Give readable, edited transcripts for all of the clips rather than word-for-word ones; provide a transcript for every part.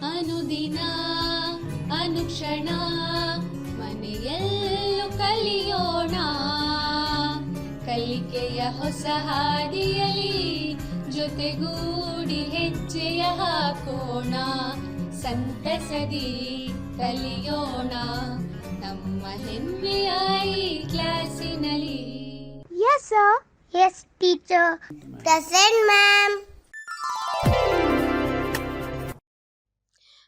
ಅನುದಿನ ಅನುಕ್ಷಣ ಮನೆಯಲ್ಲೂ ಕಲಿಯೋಣ, ಕಲಿಕೆಯ ಹೊಸ ಹಾದಿಯಲಿ ಜೊತೆಗೂಡಿ ಹೆಜ್ಜೆಯ ಹಾಕೋಣ, ಸಂತಸದಿ ಕಲಿಯೋಣ ನಮ್ಮ ಹೆಮ್ಮೆಯ ಈ ಕ್ಲಾಸಿನಲ್ಲಿ. Yes, sir. Yes, teacher. Present, ma'am.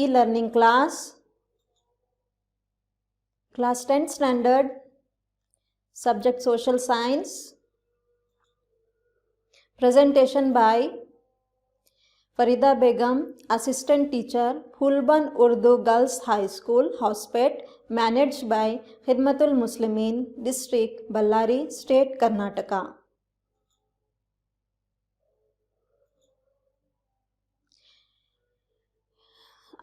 e-learning class 10th standard, subject social science. Presentation by Farida Begum, assistant teacher, Phulban Urdu Girls High School, Hospet, managed by Khidmatul Muslimin, District Ballari, State Karnataka.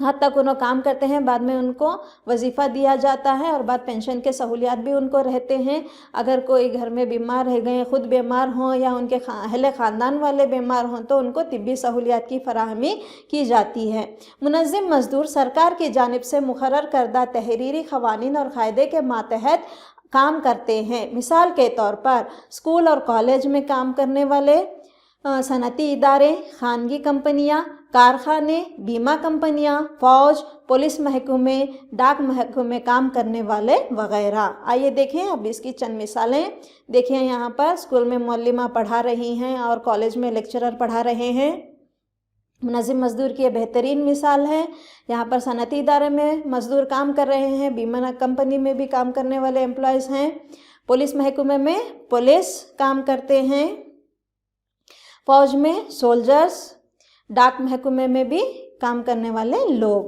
حد تک انہوں کام کرتے ہیں، بعد میں ان کو وظیفہ دیا جاتا ہے اور بعد پینشن کے سہولیات بھی ان کو رہتے ہیں۔ اگر کوئی گھر میں بیمار رہ گئے، خود بیمار ہوں یا ان کے اہل خاندان والے بیمار ہوں تو ان کو طبی سہولیات کی فراہمی کی جاتی ہے۔ منظم مزدور سرکار کی جانب سے مقرر کردہ تحریری قوانین اور قاعدے کے ماتحت کام کرتے ہیں۔ مثال کے طور پر اسکول اور کالج میں کام کرنے والے، صنعتی ادارے، خانگی کمپنیاں، کارخانے، بیمہ کمپنیاں، فوج، پولیس محکمے، ڈاک محکمے کام کرنے والے وغیرہ۔ آئیے دیکھیں اب اس کی چند مثالیں۔ دیکھیں یہاں پر اسکول میں معلمہ پڑھا رہی ہیں اور کالج میں لیکچرر پڑھا رہے ہیں۔ منظم مزدور کی یہ بہترین مثال ہے۔ یہاں پر صنعتی ادارے میں مزدور کام کر رہے ہیں، بیمہ کمپنی میں بھی کام کرنے والے امپلائیز ہیں، پولیس محکمے میں پولیس کام کرتے ہیں، فوج میں سولجرز، ڈاک محکمے میں بھی کام کرنے والے لوگ۔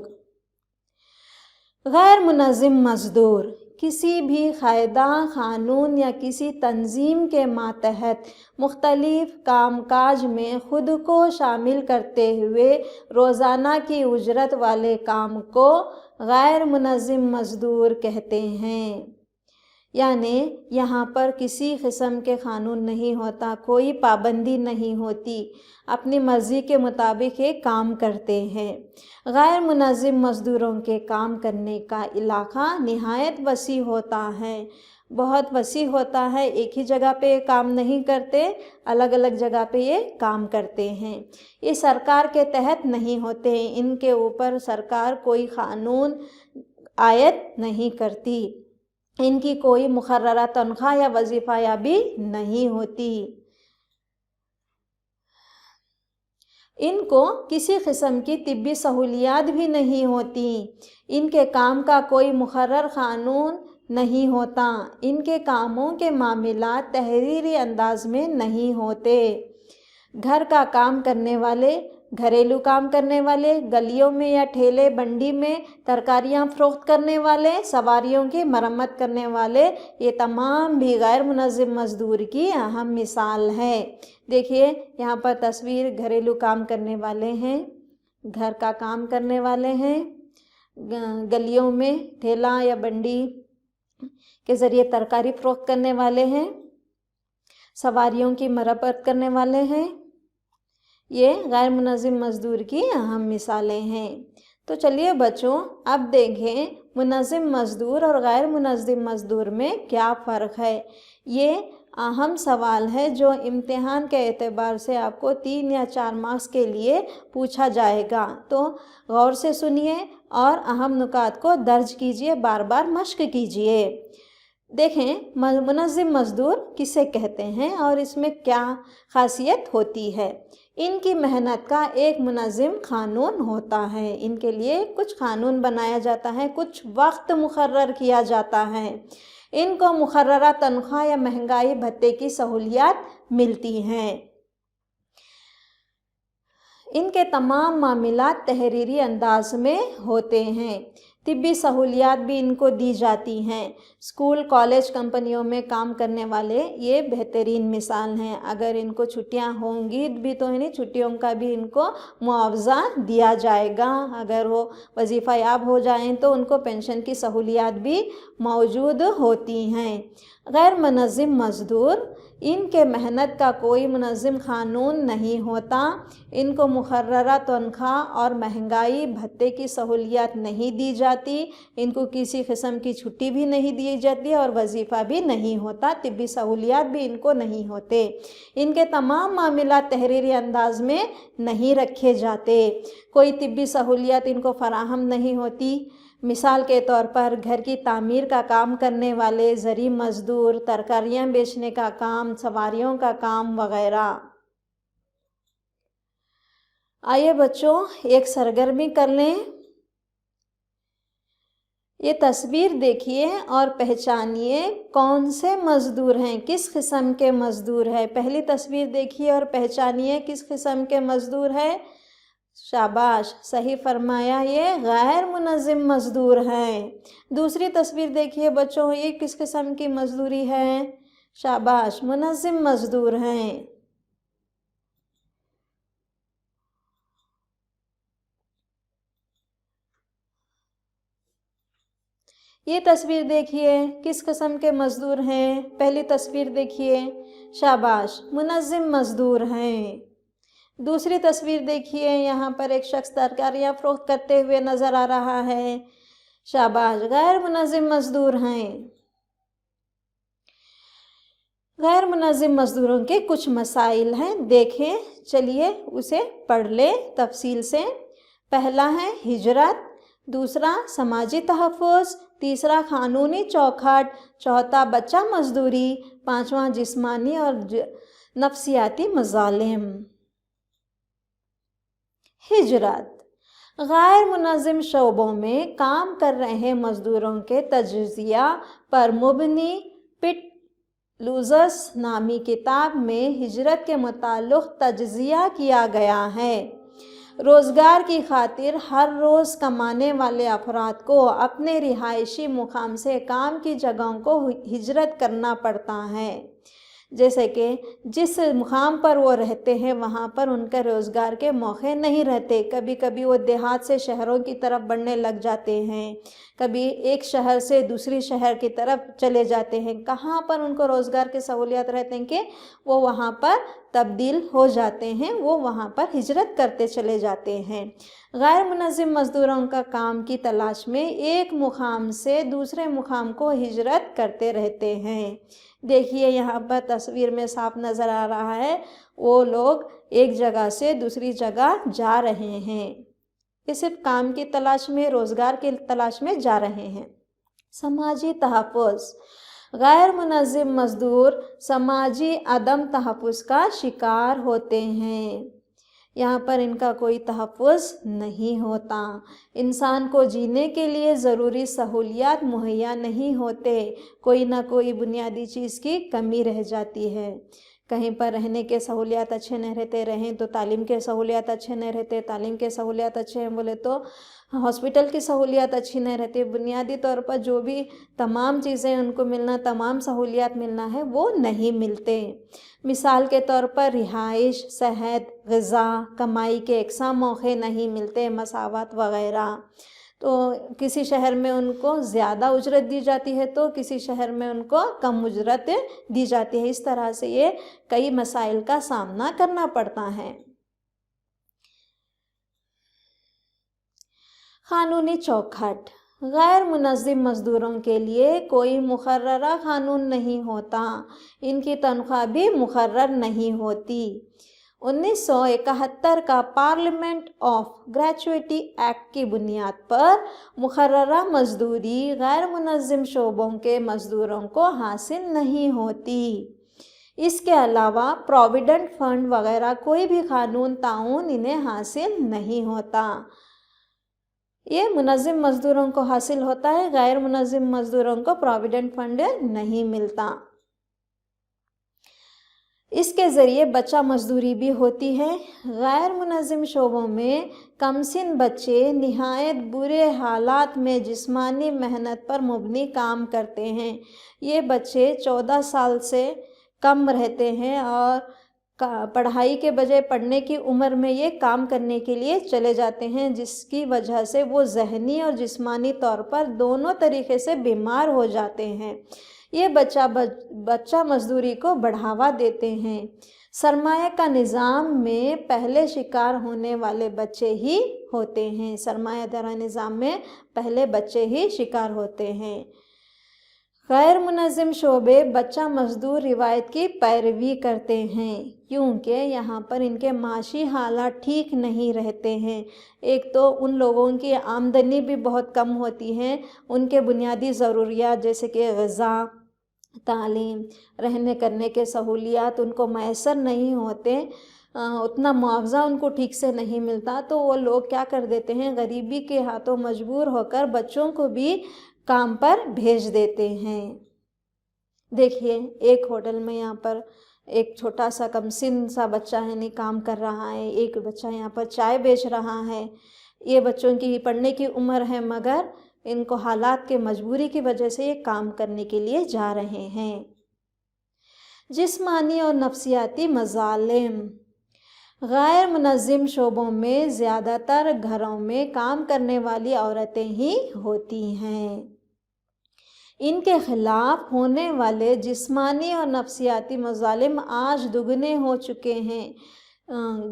غیر منظم مزدور کسی بھی قاعدہ، قانون یا کسی تنظیم کے ماتحت مختلف کام کاج میں خود کو شامل کرتے ہوئے روزانہ کی اجرت والے کام کو غیر منظم مزدور کہتے ہیں۔ یعنی یہاں پر کسی قسم کے قانون نہیں ہوتا، کوئی پابندی نہیں ہوتی، اپنی مرضی کے مطابق یہ کام کرتے ہیں۔ غیر منظم مزدوروں کے کام کرنے کا علاقہ نہایت وسیع ہوتا ہے، بہت وسیع ہوتا ہے، ایک ہی جگہ پہ کام نہیں کرتے، الگ الگ جگہ پہ یہ کام کرتے ہیں۔ یہ سرکار کے تحت نہیں ہوتے، ان کے اوپر سرکار کوئی قانون عائد نہیں کرتی، ان کی کوئی مقررہ تنخواہ یا وظیفہ یابی نہیں ہوتی، ان کو کسی قسم کی طبی سہولیات بھی نہیں ہوتی، ان کے کام کا کوئی مقرر قانون نہیں ہوتا، ان کے کاموں کے معاملات تحریری انداز میں نہیں ہوتے۔ گھر کا کام کرنے والے، گھریلو کام کرنے والے، گلیوں میں یا ٹھیلے بنڈی میں ترکاریاں فروخت کرنے والے، سواریوں کی مرمت کرنے والے، یہ تمام بھی غیر منظم مزدور کی اہم مثال ہے۔ دیکھیے یہاں پر تصویر گھریلو کام کرنے والے ہیں، گھر کا کام کرنے والے ہیں، گلیوں میں ٹھیلا یا بنڈی کے ذریعے ترکاری فروخت کرنے والے ہیں، سواریوں کی مرمت کرنے والے ہیں، یہ غیر منظم مزدور کی اہم مثالیں ہیں۔ تو چلیے بچوں اب دیکھیں منظم مزدور اور غیر منظم مزدور میں کیا فرق ہے۔ یہ اہم سوال ہے جو امتحان کے اعتبار سے آپ کو 3 یا 4 مارکس کے لیے پوچھا جائے گا، تو غور سے سنیے اور اہم نکات کو درج کیجیے، بار بار مشق کیجیے۔ دیکھیں منظم مزدور کسے کہتے ہیں اور اس میں کیا خاصیت ہوتی ہے۔ ان کی محنت کا ایک منظم قانون ہوتا ہے، ان کے لیے کچھ قانون بنایا جاتا ہے، کچھ وقت مقرر کیا جاتا ہے، ان کو مقررہ تنخواہ یا مہنگائی بھتے کی سہولیات ملتی ہیں، ان کے تمام معاملات تحریری انداز میں ہوتے ہیں، طبی سہولیات بھی ان کو دی جاتی ہیں۔ اسکول، کالج، کمپنیوں میں کام کرنے والے یہ بہترین مثال ہیں۔ اگر ان کو چھٹیاں ہوں گی بھی تو چھٹیوں کا بھی ان کو معاوضہ دیا جائے گا، اگر وہ وظیفہ یاب ہو جائیں تو ان کو پینشن کی سہولیات بھی موجود ہوتی ہیں۔ غیر منظم مزدور، ان کے محنت کا کوئی منظم قانون نہیں ہوتا، ان کو مقررہ تنخواہ اور مہنگائی بھتے کی سہولیات نہیں دی جاتی، ان کو کسی قسم کی چھٹی بھی نہیں دی جاتی اور وظیفہ بھی نہیں ہوتا، طبی سہولیات بھی ان کو نہیں ہوتے، ان کے تمام معاملات تحریری انداز میں نہیں رکھے جاتے، کوئی طبی سہولیات ان کو فراہم نہیں ہوتی۔ مثال کے طور پر گھر کی تعمیر کا کام کرنے والے، زرعی مزدور، ترکاریاں بیچنے کا کام، سواریوں کا کام وغیرہ۔ آئیے بچوں ایک سرگرمی کر لیں، یہ تصویر دیکھیے اور پہچانیے کون سے مزدور ہیں، کس قسم کے مزدور ہیں۔ پہلی تصویر دیکھیے اور پہچانیے کس قسم کے مزدور ہیں۔ شاباش، صحیح فرمایا، یہ غیر منظم مزدور ہیں۔ دوسری تصویر دیکھیے بچوں، یہ کس قسم کی مزدوری ہے؟ شاباش، منظم مزدور ہیں۔ یہ تصویر دیکھیے کس قسم کے مزدور ہیں. پہلی تصویر دیکھیے, شاباش, منظم مزدور ہیں. دوسری تصویر دیکھیے, یہاں پر ایک شخص ترکاریاں فروخت کرتے ہوئے نظر آ رہا ہے. شاباش, غیر منظم مزدور ہیں. غیر منظم مزدوروں کے کچھ مسائل ہیں, دیکھیں, چلیے اسے پڑھ لیں تفصیل سے. پہلا ہے ہجرت, دوسرا سماجی تحفظ, تیسرا قانونی چوکھٹ, چوتھا بچہ مزدوری, پانچواں جسمانی اور نفسیاتی مظالم. ہجرت. غیر منظم شعبوں میں کام کر رہے مزدوروں کے تجزیہ پر مبنی پٹ لوزس نامی کتاب میں ہجرت کے متعلق تجزیہ کیا گیا ہے. روزگار کی خاطر ہر روز کمانے والے افراد کو اپنے رہائشی مقام سے کام کی جگہوں کو ہجرت کرنا پڑتا ہے. جیسے کہ جس مقام پر وہ رہتے ہیں وہاں پر ان کا روزگار کے موقع نہیں رہتے. کبھی کبھی وہ دیہات سے شہروں کی طرف بڑھنے لگ جاتے ہیں, کبھی ایک شہر سے دوسری شہر کی طرف چلے جاتے ہیں. کہاں پر ان کو روزگار کی سہولیات رہتے ہیں کہ وہ وہاں پر تبدیل ہو جاتے ہیں, وہ وہاں پر ہجرت کرتے چلے جاتے ہیں. غیر منظم مزدوروں کا کام کی تلاش میں ایک مقام سے دوسرے مقام کو ہجرت کرتے رہتے ہیں. دیکھیے یہاں پر تصویر میں صاف نظر آ رہا ہے, وہ لوگ ایک جگہ سے دوسری جگہ جا رہے ہیں. یہ صرف کام کی تلاش میں, روزگار کی تلاش میں جا رہے ہیں. سماجی تحفظ. غیر منظم مزدور سماجی عدم تحفظ کا شکار ہوتے ہیں. یہاں پر ان کا کوئی تحفظ نہیں ہوتا. انسان کو جینے کے لیے ضروری سہولیات مہیا نہیں ہوتے. کوئی نہ کوئی بنیادی چیز کی کمی رہ جاتی ہے. کہیں پر رہنے کے سہولیات اچھے نہیں رہتے, رہیں تو تعلیم کے سہولیات اچھے نہیں رہتے, تعلیم کے سہولیات اچھے ہیں بولے تو ہاسپٹل کی سہولیات اچھی نہیں رہتی. بنیادی طور پر جو بھی تمام چیزیں ان کو ملنا, تمام سہولیات ملنا ہے وہ نہیں ملتے. مثال کے طور پر رہائش, صحت, غذا, کمائی کے یکساں موقع نہیں ملتے, مساوات وغیرہ. تو کسی شہر میں ان کو زیادہ اجرت دی جاتی ہے تو کسی شہر میں ان کو کم اجرت دی جاتی ہے. اس طرح سے یہ کئی مسائل کا سامنا کرنا پڑتا ہے. قانونی چوکھٹ. غیر منظم مزدوروں کے لیے کوئی مقررہ قانون نہیں ہوتا, ان کی تنخواہ بھی مقرر نہیں ہوتی. 1971 کا پارلیمنٹ آف گریچوٹی ایکٹ کی بنیاد پر مقررہ مزدوری غیر منظم شعبوں کے مزدوروں کو حاصل نہیں ہوتی. اس کے علاوہ پروویڈنٹ فنڈ وغیرہ کوئی بھی قانون تعاون انہیں حاصل نہیں ہوتا. یہ منظم مزدوروں کو حاصل ہوتا ہے, غیر منظم مزدوروں کو پروویڈنٹ فنڈ نہیں ملتا. اس کے ذریعے بچہ مزدوری بھی ہوتی ہے. غیر منظم شعبوں میں کمسن بچے نہایت برے حالات میں جسمانی محنت پر مبنی کام کرتے ہیں. یہ بچے 14 سال سے کم رہتے ہیں اور پڑھائی کے بجائے پڑھنے کی عمر میں یہ کام کرنے کے لیے چلے جاتے ہیں, جس کی وجہ سے وہ ذہنی اور جسمانی طور پر دونوں طریقے سے بیمار ہو جاتے ہیں. یہ بچہ مزدوری کو بڑھاوا دیتے ہیں. سرمایہ کا نظام میں پہلے شکار ہونے والے بچے ہی ہوتے ہیں. سرمایہ دارہ نظام میں پہلے بچے ہی شکار ہوتے ہیں. غیر منظم شعبے بچہ مزدور روایت کی پیروی کرتے ہیں کیونکہ یہاں پر ان کے معاشی حالات ٹھیک نہیں رہتے ہیں. ایک تو ان لوگوں کی آمدنی بھی بہت کم ہوتی ہے, ان کے بنیادی ضروریات جیسے کہ غذا, تعلیم, رہنے کرنے کے سہولیات ان کو میسر نہیں ہوتے, اتنا معاوضہ ان کو ٹھیک سے نہیں ملتا. تو وہ لوگ کیا کر دیتے ہیں, غریبی کے ہاتھوں مجبور ہو کر بچوں کو بھی کام پر بھیج دیتے ہیں. دیکھیے ایک ہوٹل میں یہاں پر ایک چھوٹا سا کم سن سا بچہ ہے نہیں کام کر رہا ہے, ایک بچہ یہاں پر چائے بیچ رہا ہے. یہ بچوں کی پڑھنے کی عمر ہے مگر ان کو حالات کے مجبوری کی وجہ سے یہ کام کرنے کے لیے جا رہے ہیں. جسمانی اور نفسیاتی مظالم. غیر منظم شعبوں میں زیادہ تر گھروں میں کام کرنے والی عورتیں ہی ہوتی ہیں. ان کے خلاف ہونے والے جسمانی اور نفسیاتی مظالم آج دگنے ہو چکے ہیں۔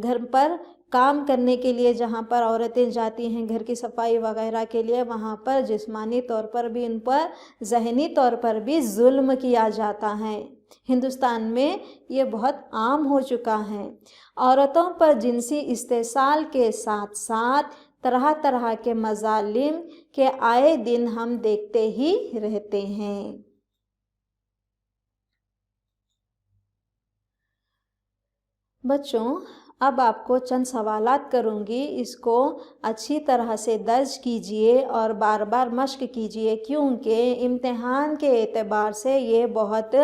گھر پر کام کرنے کے لیے جہاں پر عورتیں جاتی ہیں گھر کی صفائی وغیرہ کے لیے، وہاں پر جسمانی طور پر بھی ان پر، ذہنی طور پر بھی ظلم کیا جاتا ہے۔ ہندوستان میں یہ بہت عام ہو چکا ہے۔ عورتوں پر جنسی استحصال کے ساتھ ساتھ طرح طرح کے مظالم کے آئے دن ہم دیکھتے ہی رہتے ہیں۔ بچوں، اب آپ کو چند سوالات کروں گی، اس کو اچھی طرح سے درج کیجئے اور بار بار مشق کیجئے، کیونکہ امتحان کے اعتبار سے یہ بہت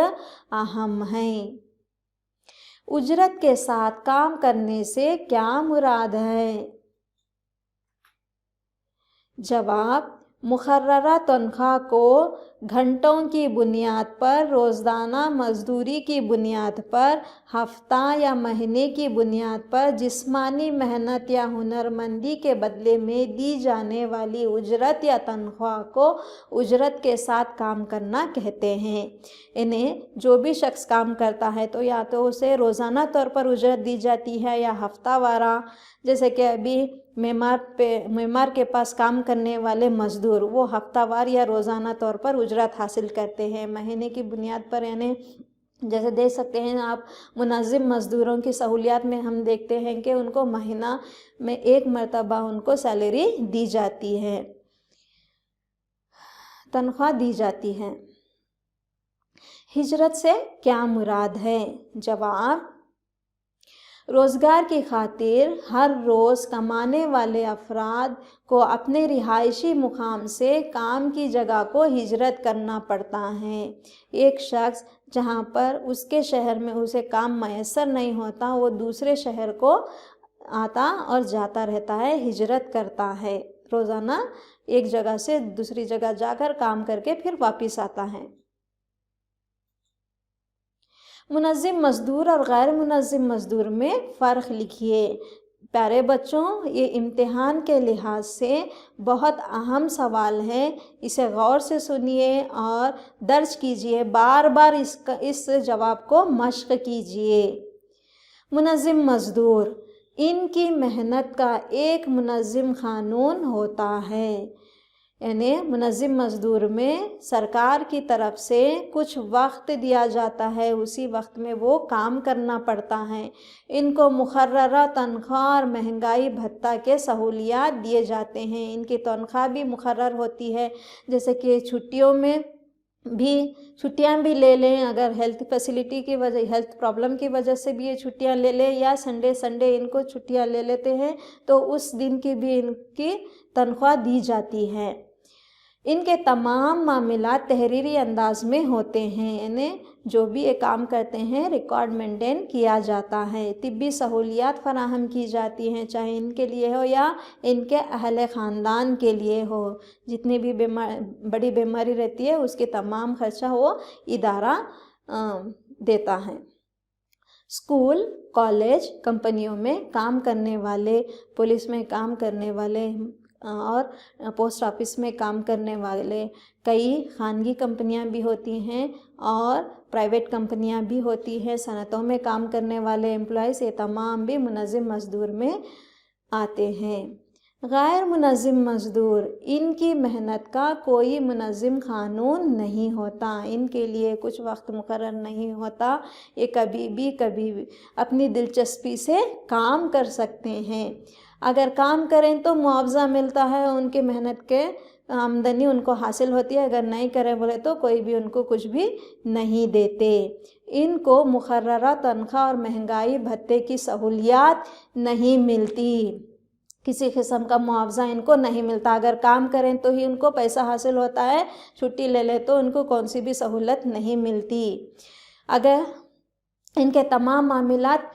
اہم ہیں۔ اجرت کے ساتھ کام کرنے سے کیا مراد ہے؟ جواب: مقررہ تنخواہ کو گھنٹوں کی بنیاد پر، روزانہ مزدوری کی بنیاد پر، ہفتہ یا مہینے کی بنیاد پر جسمانی محنت یا ہنرمندی کے بدلے میں دی جانے والی اجرت یا تنخواہ کو اجرت کے ساتھ کام کرنا کہتے ہیں۔ انہیں جو بھی شخص کام کرتا ہے تو یا تو اسے روزانہ طور پر اجرت دی جاتی ہے یا ہفتہ وارہ، جیسے کہ ابھی معمار کے پاس کام کرنے والے مزدور وہ ہفتہ وار یا روزانہ طور پر اجرت حاصل کرتے ہیں۔ مہینے کی بنیاد پر، یعنی جیسے دیکھ سکتے ہیں آپ منظم مزدوروں کی سہولیات میں ہم دیکھتے ہیں کہ ان کو مہینہ میں ایک مرتبہ ان کو سیلری دی جاتی ہے، تنخواہ دی جاتی ہے۔ ہجرت سے کیا مراد ہے؟ جواب: روزگار کی خاطر ہر روز کمانے والے افراد کو اپنے رہائشی مقام سے کام کی جگہ کو ہجرت کرنا پڑتا ہے۔ ایک شخص جہاں پر اس کے شہر میں اسے کام میسر نہیں ہوتا، وہ دوسرے شہر کو آتا اور جاتا رہتا ہے، ہجرت کرتا ہے، روزانہ ایک جگہ سے دوسری جگہ جا کر کام کر کے پھر واپس آتا ہے۔ منظم مزدور اور غیر منظم مزدور میں فرق لکھیے۔ پیارے بچوں، یہ امتحان کے لحاظ سے بہت اہم سوال ہے، اسے غور سے سنیے اور درج کیجئے، بار بار اس جواب کو مشق کیجئے۔ منظم مزدور، ان کی محنت کا ایک منظم قانون ہوتا ہے، یعنی منظم مزدور میں سرکار کی طرف سے کچھ وقت دیا جاتا ہے، اسی وقت میں وہ کام کرنا پڑتا ہے۔ ان کو مقررہ تنخواہ اور مہنگائی بھتہ کے سہولیات دیے جاتے ہیں، ان کی تنخواہ بھی مقرر ہوتی ہے، جیسے کہ چھٹیوں میں بھی چھٹیاں بھی لے لیں، اگر ہیلتھ فیسلٹی کی وجہ، ہیلتھ پرابلم کی وجہ سے بھی یہ چھٹیاں لے لیں، یا سنڈے ان کو چھٹیاں لے لیتے ہیں تو اس دن کی بھی ان کی تنخواہ دی جاتی ہے۔ ان کے تمام معاملات تحریری انداز میں ہوتے ہیں، یعنی جو بھی یہ کام کرتے ہیں ریکارڈ مینٹین کیا جاتا ہے۔ طبی سہولیات فراہم کی جاتی ہیں، چاہے ان کے لیے ہو یا ان کے اہل خاندان کے لیے ہو، جتنی بھی بڑی بیماری رہتی ہے اس کے تمام خرچہ وہ ادارہ دیتا ہے۔ اسکول، کالج، کمپنیوں میں کام کرنے والے، پولیس میں کام کرنے والے اور پوسٹ آفس میں کام کرنے والے، کئی خانگی کمپنیاں بھی ہوتی ہیں اور پرائیویٹ کمپنیاں بھی ہوتی ہیں، صنعتوں میں کام کرنے والے امپلائیز، یہ تمام بھی منظم مزدور میں آتے ہیں۔ غیر منظم مزدور، ان کی محنت کا کوئی منظم قانون نہیں ہوتا، ان کے لیے کچھ وقت مقرر نہیں ہوتا، یہ کبھی بھی اپنی دلچسپی سے کام کر سکتے ہیں۔ اگر کام کریں تو معاوضہ ملتا ہے، ان کی محنت کے آمدنی ان کو حاصل ہوتی ہے، اگر نہیں کریں بولے تو کوئی بھی ان کو کچھ بھی نہیں دیتے۔ ان کو مقررہ تنخواہ اور مہنگائی بھتے کی سہولیات نہیں ملتی، کسی قسم کا معاوضہ ان کو نہیں ملتا، اگر کام کریں تو ہی ان کو پیسہ حاصل ہوتا ہے، چھٹی لے لے تو ان کو کون سی بھی سہولت نہیں ملتی۔ اگر ان کے تمام معاملات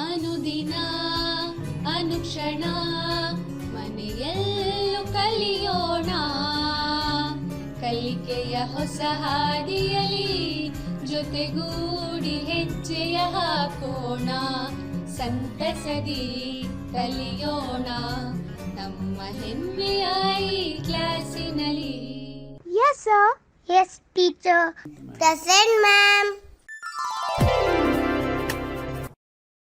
ಅನುದಿನ ಅನುಕ್ಷಣ ಮನೆಯಲ್ಲೂ ಕಲಿಯೋಣ, ಕಲಿಕೆಯ ಹೊಸ ಹಾದಿಯಲಿ ಜೊತೆಗೂಡಿ ಹೆಜ್ಜೆಯ ಹಾಕೋಣ, ಸಂತಸದಿ ಕಲಿಯೋಣ ನಮ್ಮ ಹೆಮ್ಮೆಯ ಈ ಕ್ಲಾಸಿನಲ್ಲಿ. Yes, sir. Yes, teacher. Present, ma'am.